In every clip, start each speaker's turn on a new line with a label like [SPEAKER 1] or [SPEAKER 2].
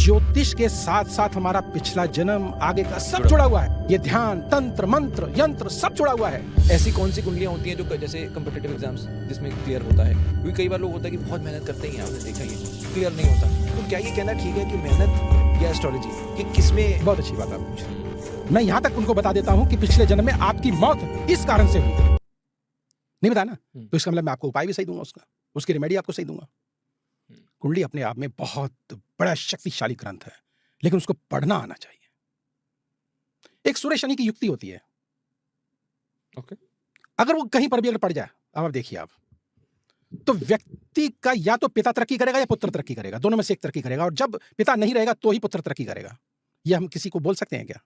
[SPEAKER 1] ज्योतिष के साथ साथ हमारा पिछला जन्म, आगे का सब जुड़ा हुआ है। ये ध्यान, तंत्र, मंत्र, यंत्र सब जुड़ा हुआ है।
[SPEAKER 2] ऐसी कौन सी कुंडलियां होती हैं जो जैसे कॉम्पिटिटिव एग्जाम्स जिसमें क्लियर होता है? क्योंकि कई बार लोग होता है कि बहुत मेहनत करते ही हैं, आपने देखा ही क्लियर नहीं होता। तो क्या ये कहना ठीक है कि मेहनत या एस्ट्रोलॉजी कि किसमें?
[SPEAKER 1] बहुत अच्छी बात आप पूछ रहे हैं। मैं यहाँ तक उनको बता देता हूँ कि पिछले जन्म में आपकी मौत इस कारण से हुई। नहीं बताया ना, तो इसका मतलब मैं आपको उपाय भी सही दूंगा, उसकी रेमेडी आपको सही दूंगा। कुंडली अपने आप में बहुत बड़ा शक्तिशाली ग्रंथ है, लेकिन उसको पढ़ना आना चाहिए। एक सूर्य शनि की युक्ति होती है।
[SPEAKER 2] ओके।
[SPEAKER 1] अगर वो कहीं पर भी अगर पड़ जाए, अब आप देखिए आप, तो व्यक्ति का या तो पिता तरक्की करेगा या पुत्र तरक्की करेगा, दोनों में से एक तरक्की करेगा। और जब पिता नहीं रहेगा तो ही पुत्र तरक्की करेगा। यह हम किसी को बोल सकते हैं क्या?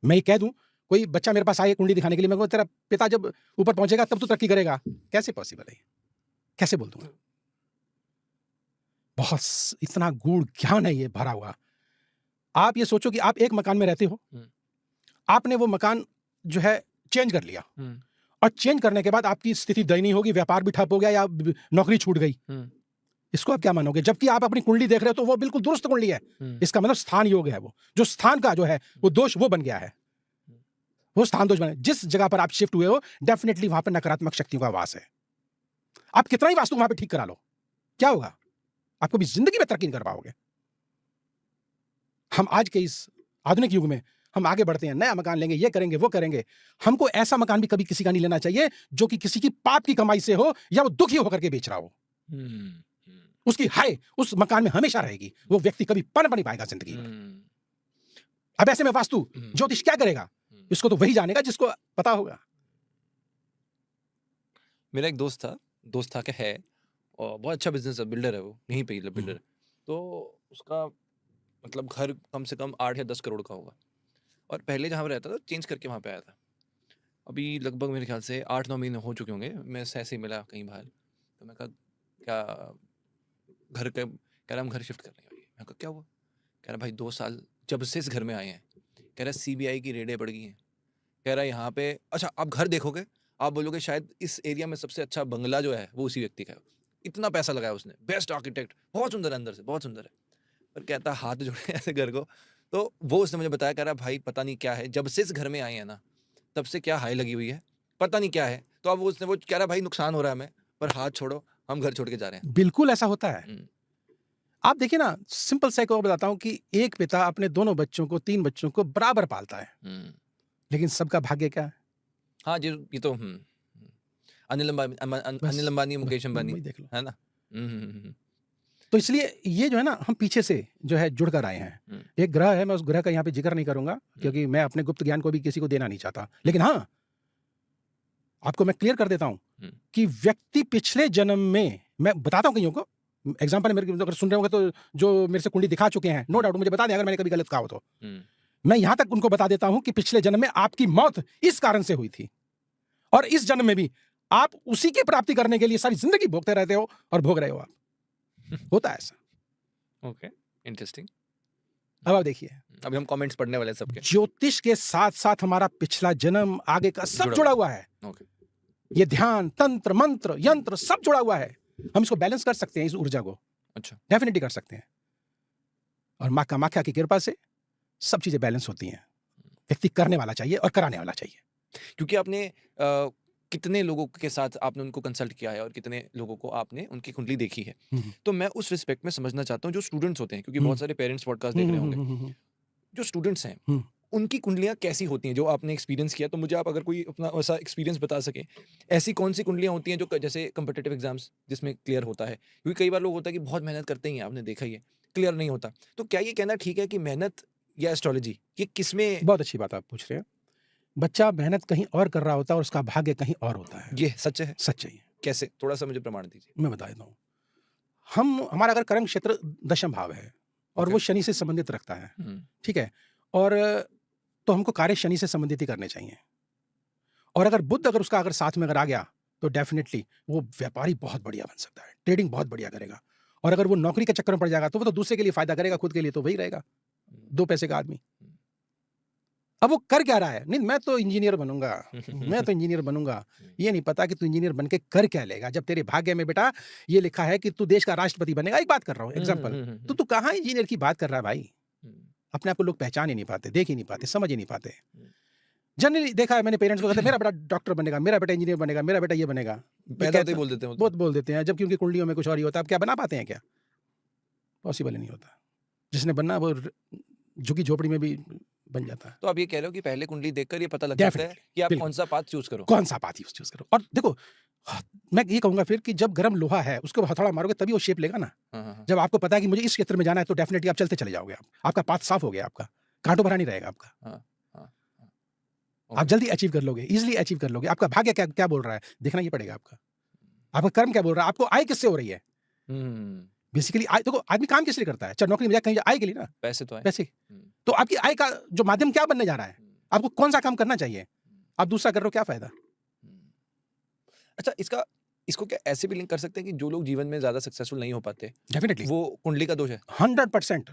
[SPEAKER 1] मैं ये कह दूं, कोई बच्चा मेरे पास आए कुंडली दिखाने के लिए, मैं कहूं तेरा पिता जब ऊपर पहुंचेगा तब तो तरक्की करेगा, कैसे पॉसिबल है? कैसे बोल दूंगा? बहुत इतना गूढ़ ज्ञान है ये भरा हुआ। आप ये सोचो कि आप एक मकान में रहते हो, आपने वो मकान जो है चेंज कर लिया, और चेंज करने के बाद आपकी स्थिति दयनीय होगी, व्यापार भी ठप हो गया या नौकरी छूट गई। इसको आप क्या मानोगे? जबकि आप अपनी कुंडली देख रहे हो तो वो बिल्कुल दुरुस्त कुंडली है। इसका मतलब स्थान योग है, वो जो स्थान का जो है वो दोष वो बन गया है, वो स्थान दोष बना। जिस जगह पर आप शिफ्ट हुए हो डेफिनेटली वहां पर नकारात्मक शक्तियों का वास है। आप कितना ही वास्तु वहां पे ठीक करा लो, क्या होगा? आपको भी जिंदगी में तरक्की नहीं कर पाओगे। हम आज के इस आधुनिक युग में हम आगे बढ़ते हैं, नया मकान लेंगे, ये करेंगे, वो करेंगे। हमको ऐसा मकान भी कभी किसी का नहीं लेना चाहिए जो कि किसी की पाप की कमाई से हो या वो दुखी होकर के बेच रहा हो। उसकी हाय उस मकान में हमेशा रहेगी, वो व्यक्ति कभी पनप नहीं पाएगा जिंदगी में। अब ऐसे में वास्तु ज्योतिष क्या करेगा? इसको तो वही जानेगा जिसको पता होगा।
[SPEAKER 2] मेरा एक दोस्त था क्या है, और बहुत अच्छा बिजनेस है, बिल्डर है, वो यहीं पे ही बिल्डर। तो उसका मतलब घर कम से कम 8 या 10 करोड़ का होगा, और पहले जहाँ रहता था चेंज करके वहाँ पे आया था। अभी लगभग मेरे ख्याल से 8-9 महीने हो चुके होंगे, मैं ऐसे ही मिला कहीं बाहर, तो मैं कहा क्या घर का, कह रहा हम घर शिफ्ट कर रहे हैं। मैं कहा क्या हुआ? कह रहा भाई 2 साल जब से इस घर में आए हैं, कह रहा CBI की रेडें बढ़ गई हैं, कह रहा यहाँ पे अच्छा आप घर देखोगे आप बोलोगे शायद इस एरिया में सबसे अच्छा बंगला जो है वो उसी व्यक्ति का है। इतना पैसा लगाया उसने, बेस्ट आर्किटेक्ट, बहुत सुंदर है, अंदर से बहुत सुंदर है। पर कहता हाथ जोड़े ऐसे घर को, तो वो उसने मुझे बताया, कह रहा भाई पता नहीं क्या है, जब से इस घर में आए हैं ना तब से क्या हाई लगी हुई है, पता नहीं क्या है। तो अब उसने वो कह रहा भाई नुकसान हो रहा है हमें, पर हाथ छोड़ो, हम घर छोड़ के जा रहे हैं।
[SPEAKER 1] बिल्कुल ऐसा होता है। आप देखिए ना, सिंपल सा एक और बताता हूं कि एक पिता अपने दोनों बच्चों को, 3 बच्चों को बराबर पालता है, लेकिन सबका भाग्य क्या है?
[SPEAKER 2] हाँ जी, ये तो अनिल अंबानी, मुकेश अंबानी,
[SPEAKER 1] देख लो,
[SPEAKER 2] है ना।
[SPEAKER 1] तो इसलिए ये जो है ना, हम पीछे से जो है जुड़कर आए हैं। एक ग्रह है, मैं उस ग्रह का यहाँ पे जिक्र नहीं करूंगा क्योंकि मैं अपने गुप्त ज्ञान को भी किसी को देना नहीं चाहता, लेकिन हाँ आपको मैं क्लियर कर देता हूं कि व्यक्ति पिछले जन्म में, मैं बताता हूं कईयों को एग्जाम्पल, मेरे अगर सुन रहे होंगे तो जो मेरे से कुंडली दिखा चुके हैं, नो डाउट मुझे बता दें अगर मैंने कभी गलत कहा हो तो। मैं यहां तक उनको बता देता हूं कि पिछले जन्म में आपकी मौत इस कारण से हुई थी, और इस जन्म में भी आप उसी की प्राप्ति करने के लिए सारी जिंदगी भोगते रहते हो और भोग रहे हो आप। होता है ऐसा।
[SPEAKER 2] Okay, interesting.
[SPEAKER 1] अब आप देखिए,
[SPEAKER 2] अभी हम कमेंट्स पढ़ने वाले हैं सबके।
[SPEAKER 1] ज्योतिष के साथ साथ हमारा पिछला जन्म, आगे का सब जुड़ा हुआ है।
[SPEAKER 2] ओके।
[SPEAKER 1] ये ध्यान, तंत्र, मंत्र, यंत्र सब जुड़ा हुआ है। हम इसको बैलेंस कर सकते हैं, इस ऊर्जा को। अच्छा, डेफिनेटली कर सकते हैं, और माँ कामाख्या की कृपा से सब चीजें बैलेंस होती हैं। व्यक्ति करने वाला चाहिए और कराने वाला चाहिए।
[SPEAKER 2] क्योंकि आपने कितने लोगों के साथ आपने उनको कंसल्ट किया है और कितने लोगों को आपने उनकी कुंडली देखी है, तो मैं उस रिस्पेक्ट में समझना चाहता हूँ जो स्टूडेंट्स होते हैं, क्योंकि बहुत सारे पेरेंट्स पॉडकास्ट देख रहे होंगे, जो स्टूडेंट्स हैं उनकी कुंडलियां कैसी होती हैं जो आपने एक्सपीरियंस किया, तो मुझे आप अगर कोई अपना ऐसा एक्सपीरियंस बता सके। ऐसी कौन सी कुंडलियां होती हैं जो जैसे कॉम्पिटिटिव एग्जाम्स जिसमें क्लियर होता है? क्योंकि कई बार लोग होता है कि बहुत मेहनत करते ही हैं, आपने देखा ही है, क्लियर नहीं होता। तो क्या ये कहना ठीक है कि मेहनत या एस्ट्रोलॉजी ये किसमें?
[SPEAKER 1] बहुत अच्छी बात आप पूछ रहे हैं। बच्चा मेहनत कहीं और कर रहा होता है और उसका भाग्य कहीं और होता है।
[SPEAKER 2] ये सच है?
[SPEAKER 1] सच है।
[SPEAKER 2] कैसे? थोड़ा सा मुझे प्रमाण दीजिए।
[SPEAKER 1] मैं बता देता हूँ। हमारा अगर कर्म क्षेत्र 10th भाव है और वो शनि से संबंधित रखता है, ठीक है, और तो हमको कार्य शनि से संबंधित ही करने चाहिए। और अगर बुध अगर उसका अगर साथ में अगर आ गया तो डेफिनेटली वो व्यापारी बहुत बढ़िया बन सकता है, ट्रेडिंग बहुत बढ़िया करेगा। और अगर वो नौकरी के चक्कर में पड़ जाएगा तो वो तो दूसरे के लिए फायदा करेगा, खुद के लिए तो वही रहेगा, 2 पैसे का आदमी। अब वो कर क्या रहा है? नहीं मैं तो इंजीनियर बनूंगा, मैं तो इंजीनियर बनूंगा। ये नहीं पता कि तू इंजीनियर बन के कर क्या लेगा, जब तेरे भाग्य में बेटा ये लिखा है कि तू देश का राष्ट्रपति बनेगा। एक बात कर रहा हूँ एग्जाम्पल, तो तू कहाँ इंजीनियर की बात कर रहा है भाई? अपने आप को लोग पहचान ही नहीं पाते, देख ही नहीं पाते, समझ ही नहीं पाते। जनरली देखा है मैंने पेरेंट्स को, कहते हैं मेरा बेटा डॉक्टर बनेगा, मेरा बेटा इंजीनियर बनेगा, मेरा बेटा ये बनेगा,
[SPEAKER 2] पैदा होते ही बोल देते हैं वो तो।
[SPEAKER 1] बहुत बोल देते हैं, जबकि उनकी कुंडलियों में कुछ और ही होता है। अब क्या बना पाते हैं क्या? पॉसिबल ही नहीं होता। जिसने बनना वो झुकी झोपड़ी में भी बन जाता है।
[SPEAKER 2] तो आप ये कह रहे हो कि पहले कुंडली देखकर ये पता लग जाता है
[SPEAKER 1] Definitely,
[SPEAKER 2] कि आप
[SPEAKER 1] बिल्कुल।
[SPEAKER 2] कौन सा पाथ चूज करो।
[SPEAKER 1] कौन सा पाथ चूज करो। और देखो मैं ये कहूंगा फिर कि जब गर्म लोहा है उसको हथौड़ा मारोगे तभी वो शेप लेगा ना।
[SPEAKER 2] हाँ।
[SPEAKER 1] जब आपको पता है कि मुझे इस क्षेत्र में जाना है तो डेफिनेटली आप चलते चले जाओगे, आपका पाथ साफ हो गया, आपका कांटों भरा नहीं रहेगा आपका। आप जल्दी अचीव कर लोगे, इजिली अचीव कर लोगे। आपका भाग्य क्या क्या बोल रहा है देखना ही पड़ेगा। आपका कर्म क्या बोल रहा है, आपको आय किससे हो रही है। बेसिकली आय, देखो आदमी काम किस लिए करता है? चाहे नौकरी में जाए कहीं आय के लिए ना,
[SPEAKER 2] पैसे तो आए।
[SPEAKER 1] पैसे। तो आपकी आय का जो माध्यम क्या बनने जा रहा है, आपको कौन सा काम करना चाहिए? आप दूसरा कर रहे हो, क्या फायदा?
[SPEAKER 2] अच्छा, इसको क्या ऐसे भी लिंक कर सकते हैं कि जो लोग जीवन में ज्यादा सक्सेसफुल नहीं हो पाते,
[SPEAKER 1] डेफिनेटली
[SPEAKER 2] वो कुंडली का दोष है?
[SPEAKER 1] 100%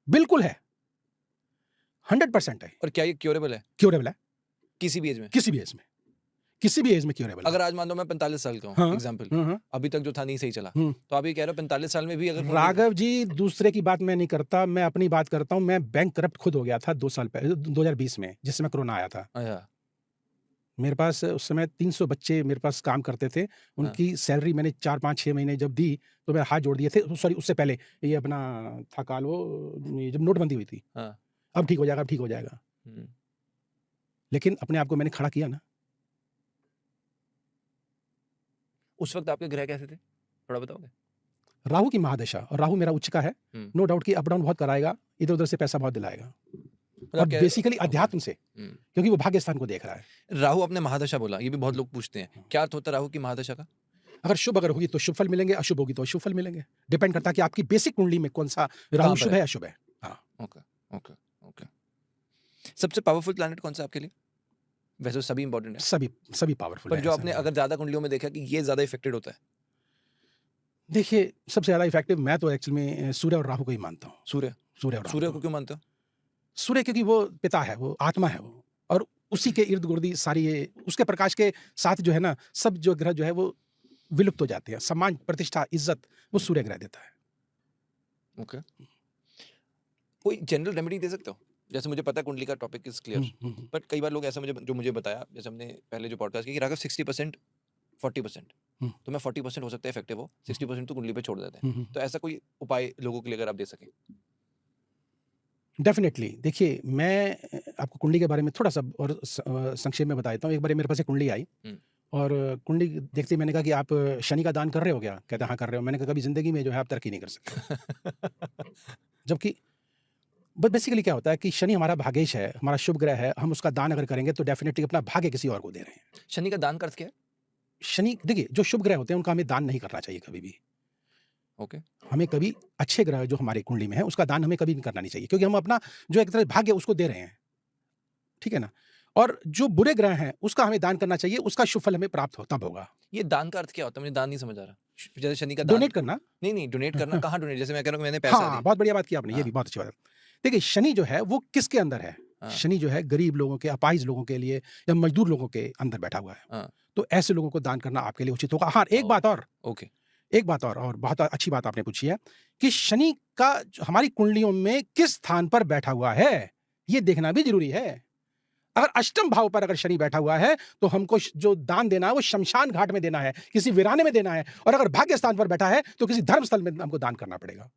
[SPEAKER 1] बिल्कुल है, 100% है।
[SPEAKER 2] और क्या ये क्योरेबल है?
[SPEAKER 1] क्योरेबल है,
[SPEAKER 2] किसी भी एज में?
[SPEAKER 1] किसी भी एज में, किसी भी एज में क्योरेबल है।
[SPEAKER 2] अगर आज मान लो मैं 45 साल का हूँ,
[SPEAKER 1] हाँ,
[SPEAKER 2] एग्जाम्पल, अभी तक जो था नहीं सही चला, तो आप ये कह रहे हो 45 साल में भी अगर
[SPEAKER 1] राघव जी दूसरे की बात मैं नहीं करता, मैं अपनी बात करता हूँ। मैं बैंक करप्ट खुद हो गया था 2 साल पहले, 2020 में, जिस समय कोरोना आया था। मेरे पास उस समय 300 बच्चे मेरे पास काम करते थे। उनकी सैलरी मैंने 4, 5, 6 महीने जब दी तो मेरे हाथ जोड़ दिए थे। सॉरी, उससे पहले ये अपना था काल, वो जब नोटबंदी हुई थी। अब ठीक हो जाएगा, अब ठीक हो जाएगा। लेकिन अपने आप को मैंने खड़ा किया ना।
[SPEAKER 2] उस वक्त आपके ग्रह कैसे थे, थोड़ा बताओगे?
[SPEAKER 1] राहु की महादशा, और राहु मेरा उच्च का है। नो डाउट कि अप डाउन बहुत कराएगा, इधर उधर से पैसा बहुत दिलाएगा, और बेसिकली अध्यात्म से, क्योंकि वो भाग्य स्थान को देख रहा है।
[SPEAKER 2] राहु आपने महादशा बोला, ये भी बहुत लोग पूछते हैं, क्या अर्थ होता है राहु की महादशा का?
[SPEAKER 1] अगर शुभ अगर होगी तो शुभ फल मिलेंगे, अशुभ होगी तो अशुभ फल मिलेंगे। डिपेंड करता है कि आपकी बेसिक कुंडली में कौन सा राहु शुभ है अशुभ है। हाँ,
[SPEAKER 2] ओके। सबसे पावरफुल प्लैनेट कौन सा आपके लिए? वैसे सभी इंपॉर्टेंट है, सभी पावरफुल है। पर जो आपने अगर ज्यादा कुंडलियों में देखा कि ये ज्यादा इफेक्टेड होता है?
[SPEAKER 1] देखिए, सबसे ज्यादा इफेक्टिव मैं तो एक्चुअली में सूर्य और राहु को ही मानता हूँ। सूर्य
[SPEAKER 2] को क्यों मानते हो?
[SPEAKER 1] सूर्य क्योंकि वो पिता है, वो आत्मा है, वो, और उसी के इर्द गिर्द सारी ये उसके प्रकाश के साथ जो है ना, सब जो ग्रह जो है वो विलुप्त हो जाते हैं। सम्मान, प्रतिष्ठा, इज्जत वो सूर्य ग्रह देता है।
[SPEAKER 2] ओके। कोई जनरल रेमेडी दे सकते हो? जैसे मुझे पता है कुंडली का टॉपिक इज क्लियर, बट कई बार लोग ऐसा मुझे बताया, जैसे हमने पहले जो पॉडकास्ट किया कि राघव 60% 40%, तो मैं 40% हो सकता है इफेक्टिव हो, 60% तो कुंडली पे छोड़ देते हैं। तो ऐसा कोई उपाय लोगों के लिए अगर आप दे सकें?
[SPEAKER 1] डेफिनेटली। देखिए, मैं आपको कुंडली के बारे में थोड़ा सा और संक्षेप में बता देता हूँ। एक बार मेरे पास एक कुंडली आई, और कुंडली देखते ही मैंने कहा कि आप शनि का दान कर रहे हो क्या? कहते हाँ कर रहे हो। मैंने कहा कभी जिंदगी में जो है आप तरक्की नहीं कर सकते। जबकि बेसिकली क्या होता है कि शनि हमारा भाग्येश है, हमारा शुभ ग्रह है। हम उसका दान अगर करेंगे तो डेफिनेटली अपना भाग्य किसी और को दे रहे हैं।
[SPEAKER 2] शनि का दान का अर्थ क्या है?
[SPEAKER 1] शनि, देखिए, जो शुभ ग्रह होते हैं उनका हमें दान नहीं करना चाहिए कभी भी।
[SPEAKER 2] ओके।
[SPEAKER 1] हमें कभी अच्छे ग्रह जो हमारी कुंडली में है उसका दान हमें कभी नहीं करना नहीं चाहिए, क्योंकि हम अपना जो एक तरह भाग्य उसको दे रहे हैं, ठीक है ना। और जो बुरे ग्रह हैं उसका हमें दान करना चाहिए, उसका शुभ फल हमें प्राप्त तब होगा।
[SPEAKER 2] ये दान का अर्थ क्या होता है? मुझे दान नहीं समझ आ रहा। जैसे शनि का दान,
[SPEAKER 1] डोनेट करना।
[SPEAKER 2] नहीं डोनेट करना। कहाँ डोनेट? जैसे मैं कह रहा हूँ मैंने पैसा दिया।
[SPEAKER 1] बहुत बढ़िया बात की आपने, ये भी बहुत अच्छी बात है। देखिए, शनि जो है वो किसके अंदर है? शनि जो है गरीब लोगों के, अपाहिज लोगों के लिए, या मजदूर लोगों के अंदर बैठा हुआ है। तो ऐसे लोगों को दान करना आपके लिए उचित होगा। हाँ, एक बात और, एक बात और बहुत अच्छी बात आपने पूछी है कि शनि का हमारी कुंडलियों में किस स्थान पर बैठा हुआ है ये देखना भी जरूरी है। अगर अष्टम भाव पर अगर शनि बैठा हुआ है तो हमको जो दान देना है वो शमशान घाट में देना है, किसी वीराने में देना है। और अगर भाग्य स्थान पर बैठा है तो किसी धर्म स्थल में हमको दान करना पड़ेगा।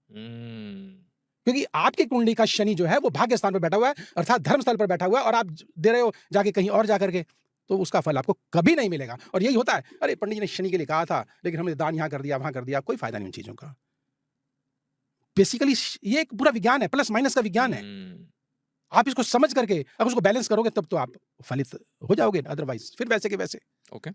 [SPEAKER 1] क्योंकि आपकी कुंडली का शनि जो है वो भाग्य स्थान पर बैठा हुआ है, अर्थात धर्म स्थल पर बैठा हुआ है, और आप दे रहे हो जाके कहीं और जाकर के, तो उसका फल आपको कभी नहीं मिलेगा। और यही होता है, अरे पंडित जी ने शनि के लिए कहा था लेकिन हमने दान यहां कर दिया, वहां कर दिया, कोई फायदा नहीं उन चीजों का। बेसिकली ये एक पूरा विज्ञान है, प्लस माइनस का विज्ञान है। आप इसको समझ करके अगर उसको बैलेंस करोगे तब तो आप फलित हो जाओगे, अदरवाइज फिर वैसे के वैसे।
[SPEAKER 2] ओके।